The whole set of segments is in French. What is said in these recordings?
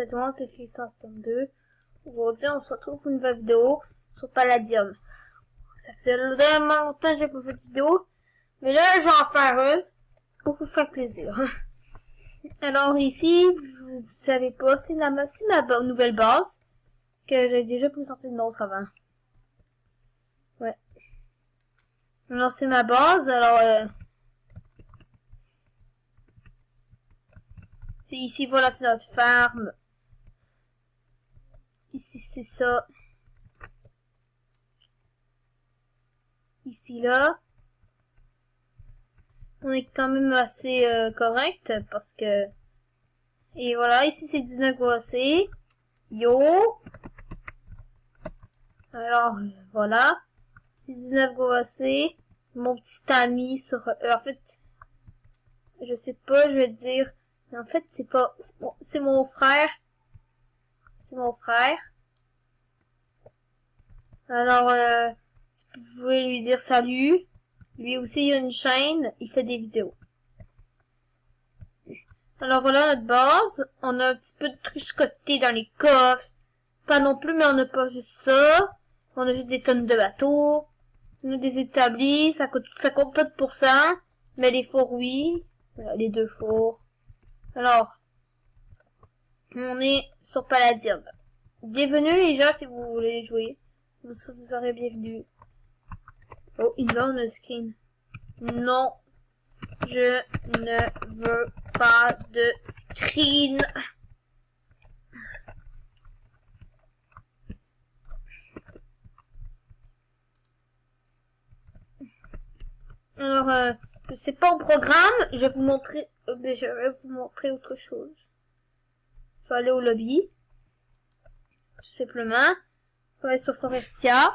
Salut tout le monde, c'est Fils162. Aujourd'hui, on se retrouve pour une nouvelle vidéo sur Palladium. Ça faisait vraiment longtemps que j'ai pas fait de vidéo, mais là, je vais en faire une pour vous faire plaisir. Alors ici, vous savez pas, c'est ma nouvelle base que j'ai déjà présenté une autre avant. Ouais. Alors c'est ma base, alors c'est ici, voilà, c'est notre farm. Ici, c'est ça. Ici, là. On est quand même assez correct parce que... Et voilà, ici c'est 19 GOAC. Yo! Alors, voilà. C'est 19 GOAC. Mon petit ami sur... en fait, je sais pas, je vais dire... Mais en fait, c'est pas... C'est mon frère. C'est mon frère. Alors, vous pouvez lui dire salut. Lui aussi, il a une chaîne. Il fait des vidéos. Alors voilà notre base. On a un petit peu de truscoté dans les coffres. Pas non plus, mais on n'a pas juste ça. On a juste des tonnes de bateaux. On a des établis. Ça compte pas de pourcent. Mais les fours, oui. Voilà, les deux fours. Alors, on est sur Palladium. Bienvenue les gens si vous voulez jouer. Vous serez bienvenus. Oh, il va on a screen. Non. Je ne veux pas de screen. Alors, c'est pas au programme. Je vais vous montrer. Je vais vous montrer autre chose. Je vais aller au lobby. Tout simplement. Je vais aller sur Forestia.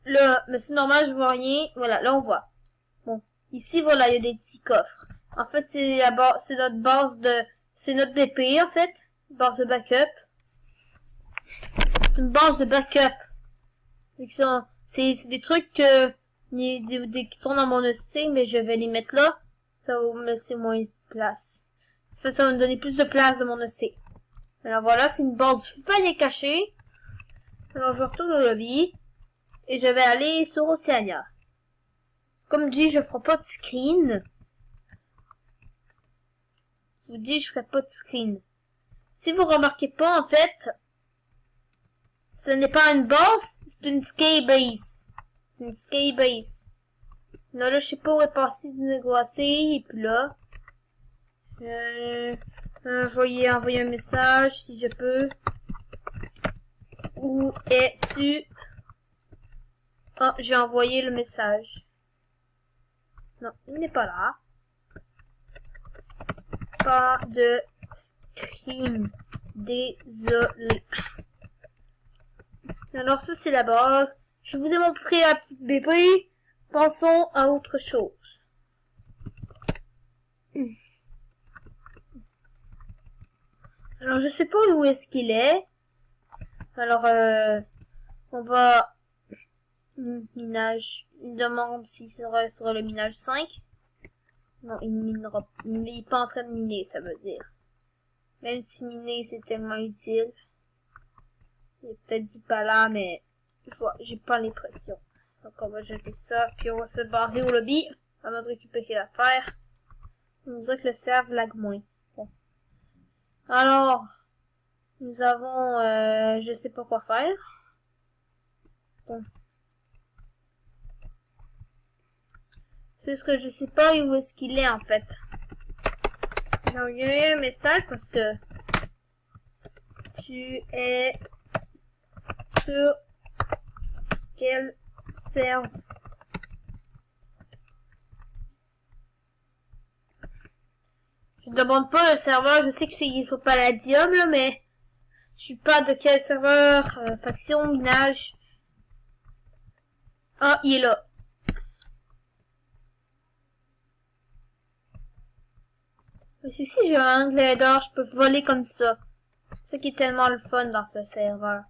Là, mais c'est normal, je vois rien. Voilà, là on voit. Bon, ici voilà, il y a des petits coffres. En fait, c'est notre base de, c'est notre BP en fait, base de backup. Une base de backup. C'est des trucs qui sont dans mon EC, mais je vais les mettre là. Ça va me laisser moins de place. En fait, ça va me donner plus de place dans mon EC. Alors voilà, c'est une base pas bien cachée. Alors je retourne au lobby. Et je vais aller sur Oceania. Comme dit, je ferai pas de screen. Je vous dis, je ferai pas de screen. Si vous remarquez pas, en fait, ce n'est pas une base, c'est une skybase. C'est une skybase. Là, je sais pas où est passé Dinograce, et puis là, envoyer un message si je peux. Où es-tu? Ah, j'ai envoyé le message. Non, il n'est pas là. Pas de screen. Désolé. Alors ça c'est la base. Je vous ai montré la petite BP. Passons à autre chose. Alors je sais pas où est-ce qu'il est. Alors on va... Minage. Il demande si ça sera sur le minage 5. Non, il minera. Il est pas en train de miner, ça veut dire. Même si miner c'est tellement utile. Il est peut-être dit pas là, mais j'ai pas l'impression. Donc on va jeter ça, puis on va se barrer au lobby avant de récupérer l'affaire. On dirait que le serve lag moins. Bon. Alors, nous avons, je sais pas quoi faire. Bon. C'est ce que je sais pas où est-ce qu'il est en fait. J'ai envoyé un message parce que tu es sur quel serveur? Je ne demande pas le serveur, je sais que c'est sur Palladium là, mais je suis pas de quel serveur, faction, minage. Ah, il est là. Si j'ai un anglais d'or, je peux voler comme ça. Ce qui est tellement le fun dans ce serveur.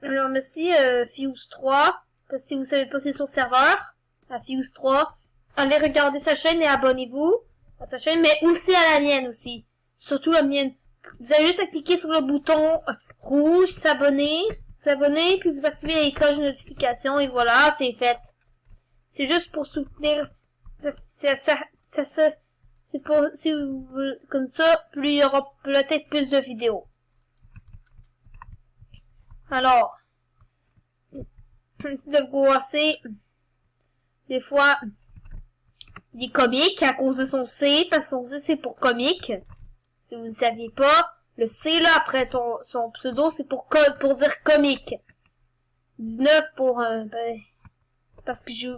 Alors merci Fuse 3, parce que si vous savez pas c'est sur serveur. à Fuse 3. Allez regarder sa chaîne et abonnez-vous à sa chaîne, mais aussi à la mienne aussi. Surtout la mienne. Vous avez juste à cliquer sur le bouton rouge, s'abonner, puis vous activez les cloches de notification et voilà, c'est fait. C'est juste pour soutenir, c'est pour, si vous, comme ça, plus il y aura peut-être plus de vidéos. Alors, de voir des fois, des comiques à cause de son C, parce que son C c'est pour comique. Si vous ne saviez pas, le C là après son pseudo c'est pour dire comique. 19 pour parce que je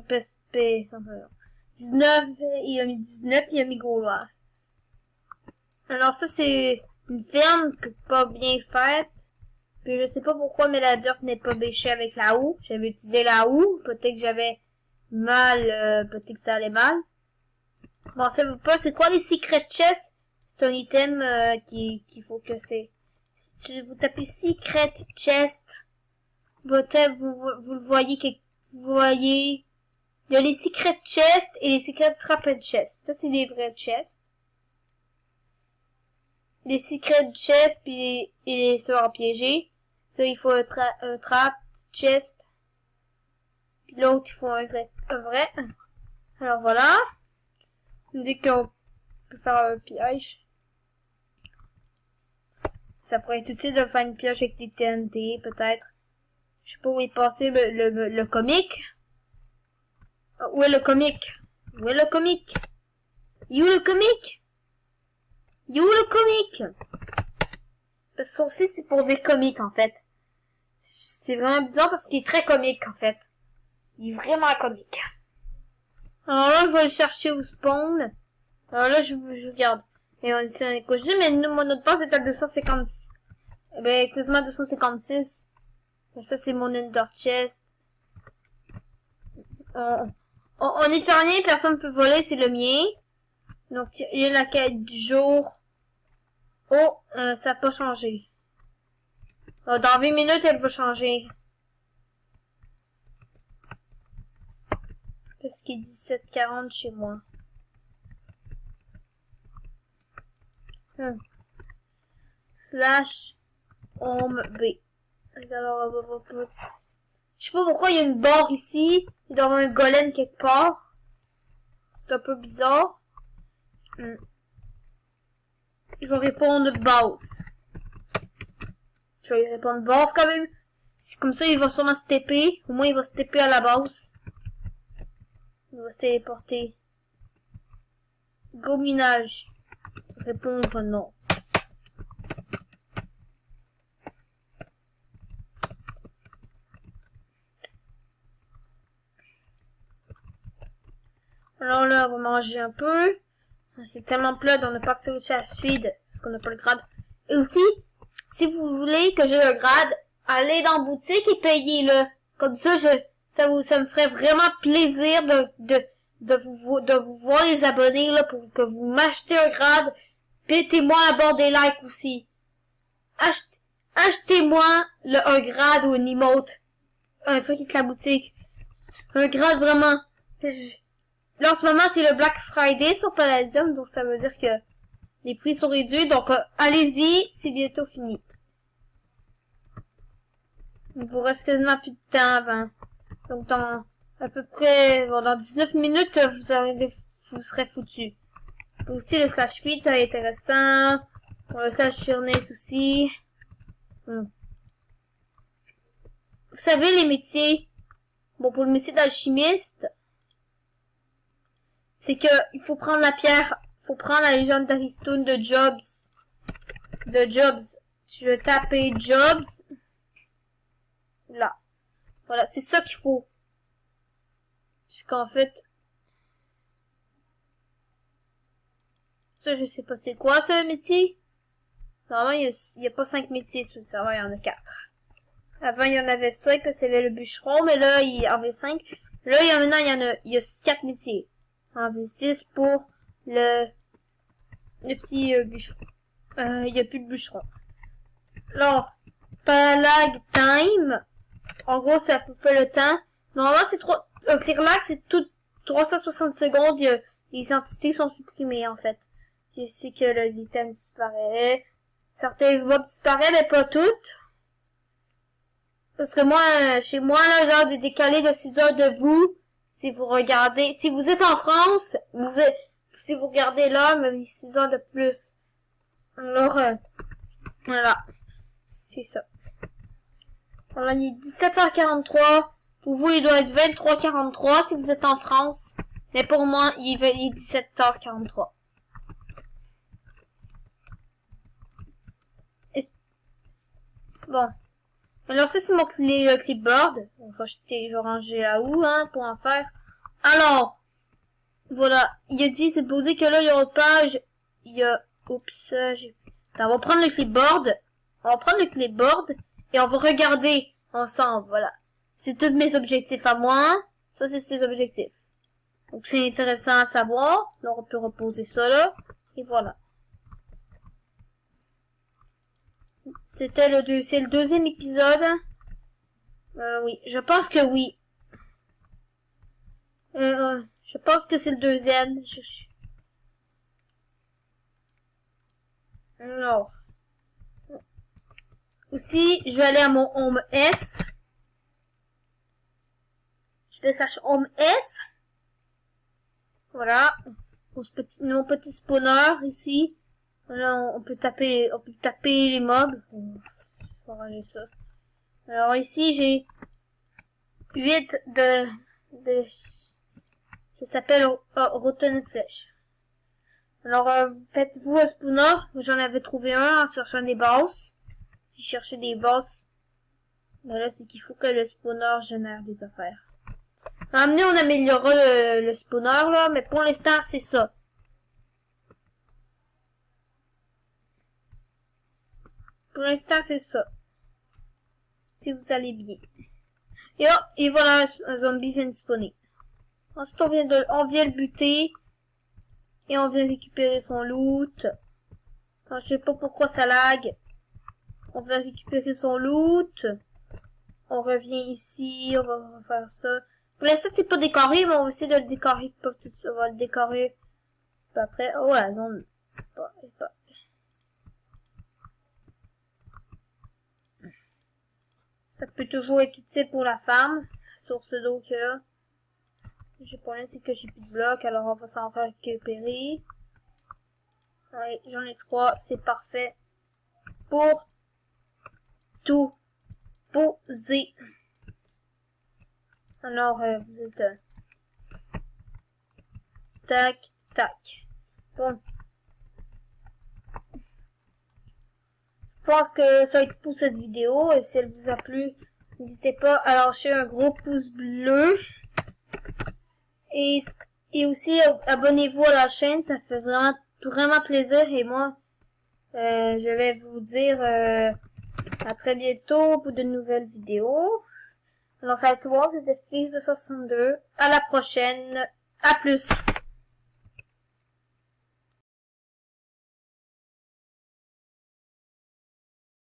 19, il a mis 19, il a mis Gaulois. Alors ça c'est une ferme pas bien faite. Puis je sais pas pourquoi mais la dirt n'est pas bêchée avec la houe. J'avais utilisé la houe, peut-être que j'avais mal, peut-être que ça allait mal. Bon, ça veut pas, c'est quoi les secret chests? C'est un item qu'il faut que c'est. Si vous tapez secret chest, peut-être vous le voyez, vous voyez. Il y a les secret chests et les secret trapped chests. Ça c'est les vrais chests. Les secret chests puis et les sorts piégés. Ça il faut un trap chest. Puis l'autre il faut un vrai. Alors voilà. On dit qu'on peut faire un piège. Ça pourrait être utile de faire une piège avec des TNT, peut-être. Je sais pas où est passé le comique. Où est le comique? Où est le comique? Où est le comique? Où est le comique? Parce que son C c'est pour des comiques en fait. C'est vraiment bizarre parce qu'il est très comique en fait. Il est vraiment comique. Alors là je vais le chercher au spawn. Alors là je regarde. Et on dit un coche mais nous, mon autre passe est à 256. Eh ben quasiment 256. Ça c'est mon ender chest. On est fermier, personne ne peut voler, c'est le mien. Donc il y a la quête du jour. Oh, ça n'a pas changé. Dans 20 minutes, elle va changer. Parce qu'il est 17h40 chez moi. Slash home B. Alors, je sais pas pourquoi il y a une barre ici. Il doit y avoir un golem quelque part. C'est un peu bizarre. Je vais répondre boss. Je vais répondre boss quand même. C'est comme ça, il va sûrement se TP. Au moins, il va se TP à la base. Il va se téléporter. Gominage. Répondre non. Alors là, on va manger un peu. C'est tellement plat, on n'a pas accès au chat suite parce qu'on n'a pas le grade. Et aussi, si vous voulez que j'ai le grade, allez dans la boutique et payez-le. Comme ça, ça me ferait vraiment plaisir de vous voir les abonnés là pour que vous m'achetez un grade. Mettez-moi à bord des likes aussi. Achetez-moi un grade ou une emote. Un truc avec la boutique. Un grade vraiment. Là, en ce moment, c'est le Black Friday sur Palladium, donc ça veut dire que les prix sont réduits. Donc, allez-y, c'est bientôt fini. Il vous reste quasiment plus de temps avant. Donc, dans à peu près, bon, dans 19 minutes, vous serez foutu. Aussi, le slash feed, ça va être intéressant. Pour le slash furnace aussi. Vous savez, les métiers. Bon, pour le métier d'alchimiste, c'est que il faut prendre la pierre, faut prendre la légende d'Aristone de Jobs. Je vais taper Jobs. Là. Voilà, c'est ça qu'il faut. Parce qu'en fait, ça je sais pas c'est quoi ce métier. Normalement, il y a pas 5 métiers sur le serveur, il y en a 4. Avant, il y en avait 5 parce qu'il y avait le bûcheron, mais là, il y en avait 5. Là, il y a 4 métiers. En 10 pour le petit bûcheron. Il n'y a plus de bûcheron. Alors, Palag Time. En gros, ça fait le temps. Normalement, c'est 3. Clear Lag, c'est tout 360 secondes, les entités sont supprimées, en fait. C'est que l'item disparaît. Certaines voix disparaissent, mais pas toutes. Parce que moi, chez moi, là, l'heure de décaler de 6 heures de vous, si vous regardez, si vous êtes en France, si vous regardez l'heure, mais 6 heures de plus. Alors, voilà. C'est ça. Alors, il est 17h43. Pour vous, il doit être 23h43 si vous êtes en France. Mais pour moi, il est 17h43. Bon. Alors ça, c'est mon clipboard. Je vais ranger là-haut, hein, pour en faire. Alors, voilà. Il a dit, c'est posé que là, il y a une page. Il y a... Oups, on va prendre le clipboard. On va prendre le clipboard. Et on va regarder ensemble, voilà. C'est tous mes objectifs à moi. Ça, c'est ses objectifs. Donc, c'est intéressant à savoir. Là, on peut reposer ça là. Et voilà. C'est le deuxième épisode. Oui. Je pense que oui. Je pense que c'est le deuxième. Alors. Aussi, je vais aller à mon Home S. Je vais chercher Home S. Voilà. Mon petit spawner ici. Là, on peut taper les mobs. On va ranger ça. Alors ici, j'ai 8 ça s'appelle Rotten Flesh. Alors, faites-vous un spawner. J'en avais trouvé un en cherchant des boss. J'ai cherché des boss. Mais là, c'est qu'il faut que le spawner génère des affaires. À amener, on améliorera le spawner, là. Mais pour l'instant, c'est ça. Pour l'instant, c'est ça. Si vous allez bien. Et oh, et voilà, un zombie vient de spawner. Ensuite, on vient le buter. Et on vient récupérer son loot. Alors, je sais pas pourquoi ça lag. On va récupérer son loot. On revient ici, on va faire ça. Pour l'instant, c'est pas décoré, mais on va essayer de le décorer. Pas tout de suite, on va le décorer. Puis après, oh, la zone. Ça peut toujours être utile pour la farm. La source d'eau qu'il y a. Le problème, c'est que j'ai plus de blocs, alors on va s'en faire récupérer. Ouais, j'en ai 3, c'est parfait. Pour tout poser. Alors, vous êtes... tac, tac. Bon. Je pense que ça va être pour cette vidéo. Et si elle vous a plu, n'hésitez pas à lâcher un gros pouce bleu. Et aussi, abonnez-vous à la chaîne. Ça fait vraiment plaisir. Et moi, je vais vous dire à très bientôt pour de nouvelles vidéos. Alors, ça va être tout. C'était Fils de 62. À la prochaine. À plus.